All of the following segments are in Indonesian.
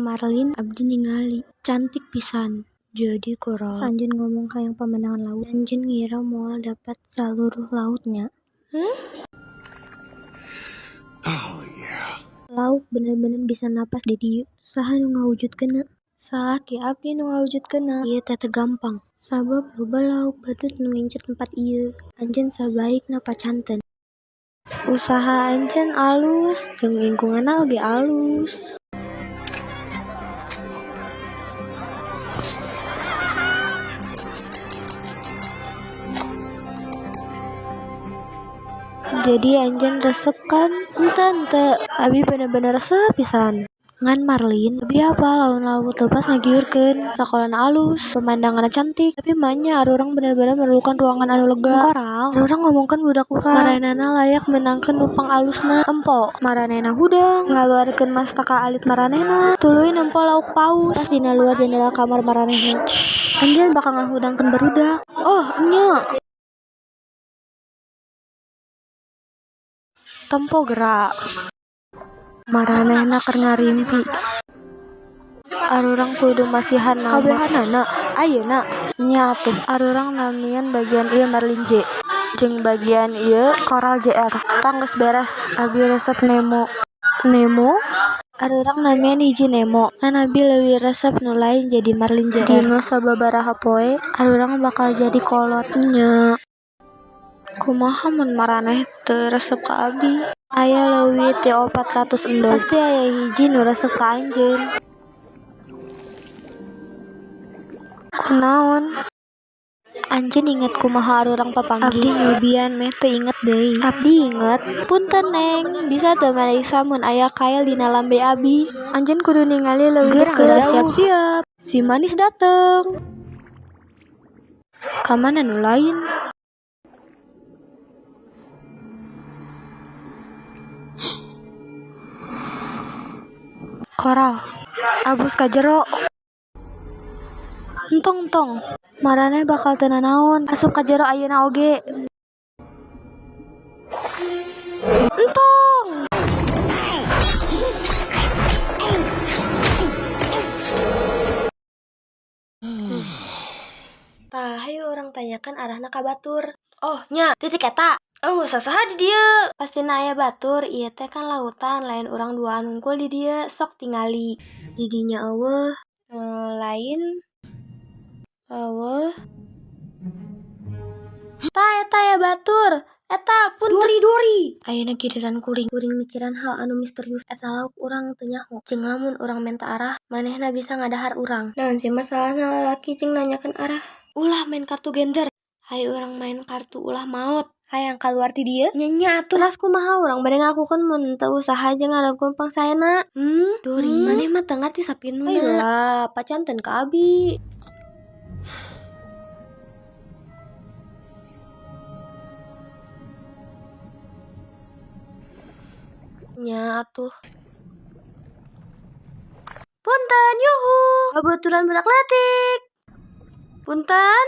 Marlin abdi ningali cantik pisan. Jadi koral anjeun ngomong hayang pemandangan laut, anjeun ngira moal dapat seluruh lautnya. Oh yeah. Lauk bener-bener bisa napas di dieu. Saha nu ngawujudkeunna? Salah ki abdi nu ngawujudkeunna. Ieu teh gampang. Sabab loba lauk badut nu ngincer tempat ieu. Anjeun sabaikna pacanten. Usaha anjeun alus, jeung lingkunganna oge alus. Jadi anjeun resep kan? Henteu, abi bener-bener resep pisan. Ngan Marlin, abi hafal laun laut lepas ngagiurkeun, sakolana alus, pemandanganna cantik, tapi manya arurang bener-bener memerlukan ruangan anu lega. Koral, arurang ngomongkeun budak urang, maranehna layak menangkeun numpang alusna. Empo, maranehna hudang, ngaluarkeun mastaka alit maranehna, tuluy nempo lauk paus, pas dina luar jendela kamar maranehna. Anjeun bakal ngahudangkeun barudak. Oh, nya. Tempo gerak. Maranehna keur ngarimpi. Arurang kudu masihan nama. Kabehanana ayeuna nya atuh. Arurang namian bagian ieu Marlin J. Jeung bagian ieu Coral JR. Tang geus beres. Abi resep Nemo. Nemo? Arurang namian hiji Nemo. Ngan abi leuwih resep nu lain jadi Marlin JR. Dina sababaraha poe arurang bakal jadi kolotnya. Kumaha mun maraneh teu resep ka abi? Aya leuwih ti 400 endog. Pasti aya hiji nu resep ka anjeun. Kunaon? Anjeun inget kumaha arurang papanggih? Abdi nyobian meh teu inget deui. Abdi inget. Punten Neng, bisa teu mariksa mun aya kael dina lambe abi? Anjeun kudu ningali leuwih deukeut. Siap-siap. Si manis dateng. Ka mana nu lain? Koral, abus ka jero. Entong, maraneh bakal teu nanaon. Asup ka jero ayeuna oge. Entong. Tah, hayu orang tanyakan arahna ka batur. Oh, nya, titik eta. Oh, sasaha di dieu? Pastina aya batur, ieu teh kan lautan, lain urang duaan hungkul di dieu, sok tingali. Di dinya eueuh, lain eueuh. Tah eta aya batur. Eta pun dori. Ayeuna giliran kuring mikiran hal anu misterius. Eta lauk urang teu nyaho. Jeung lamun urang minta arah, manehna bisa ngadahar urang. Naon sih masalahna lalaki jeung nanyakeun arah? Ulah main kartu gender. Hayu urang main kartu ulah maot. Hayang kaluar ti dieu? Nya atuh. Terus kumaha urang bade ngakukeun mun teu usaha jeung ngarepkeun pangsaena? Dori, maneh mah teu ngarti sapinuna. Ayolah, pacanten ka abi. Nya atuh. Punten, yuhu. Babaturan budak letik. Punten.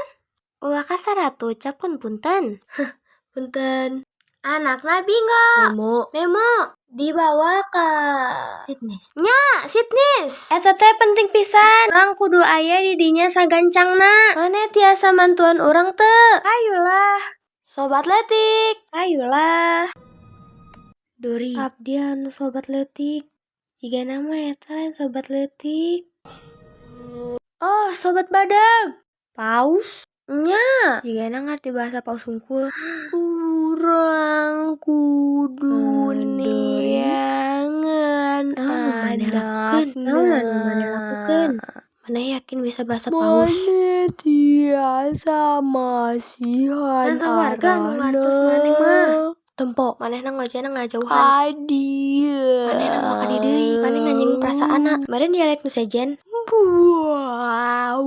Ulah kasar atuh, capkeun punten. Punten. Anakna bingo. Nemo. Dibawa ka Sydney. Nya, Sydney. Eta teh penting pisan. Urang kudu aya di dinya sagancangna. Maneh tiasa mantuan urang teu? Ayolah. Sobat letik. Ayolah. Dori. Abdi anu sobat letik. Jiga nama eta lain sobat letik. Oh, sobat badag. Paus? Nya. Jigana ngarti bahasa paus hungkul. Urang kudu neangan anakna. Naon maneh lakukeun? Maneh yakin bisa bahasa paus? Maneh tiasa masihan arahna. Kan sawarga nu ngartos maneh mah. Tempo, manehna ngojena ngajauhan. Adieu. Manehna moal ka dieu deui. Maneh nganjing perasaanna. Meureun dialek nu sejen. Wow.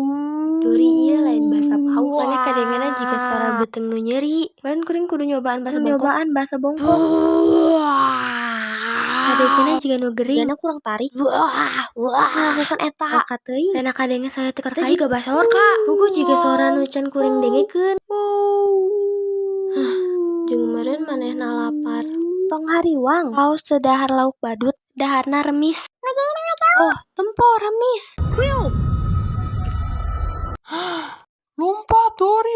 Duri ieu lain bahasa paus. Maneh kadengana jiga suara beteng nu nyeri. Meureun kuring kudu nyobaan bahasa bongkok. Kadengana jiga nu gering. Dana kurang tarik. Ngakukeun eta. Ka teuing. Dana kadenge saya teu kai. Jiga bahasa orka. Puguh jiga suara nu can kuring dengekeun. Jeung meureun manehna lapar. Tong hariwang. Paus teu dahar lauk badut, daharna remis. Oh, tempora, Miss. Lompat, Dori.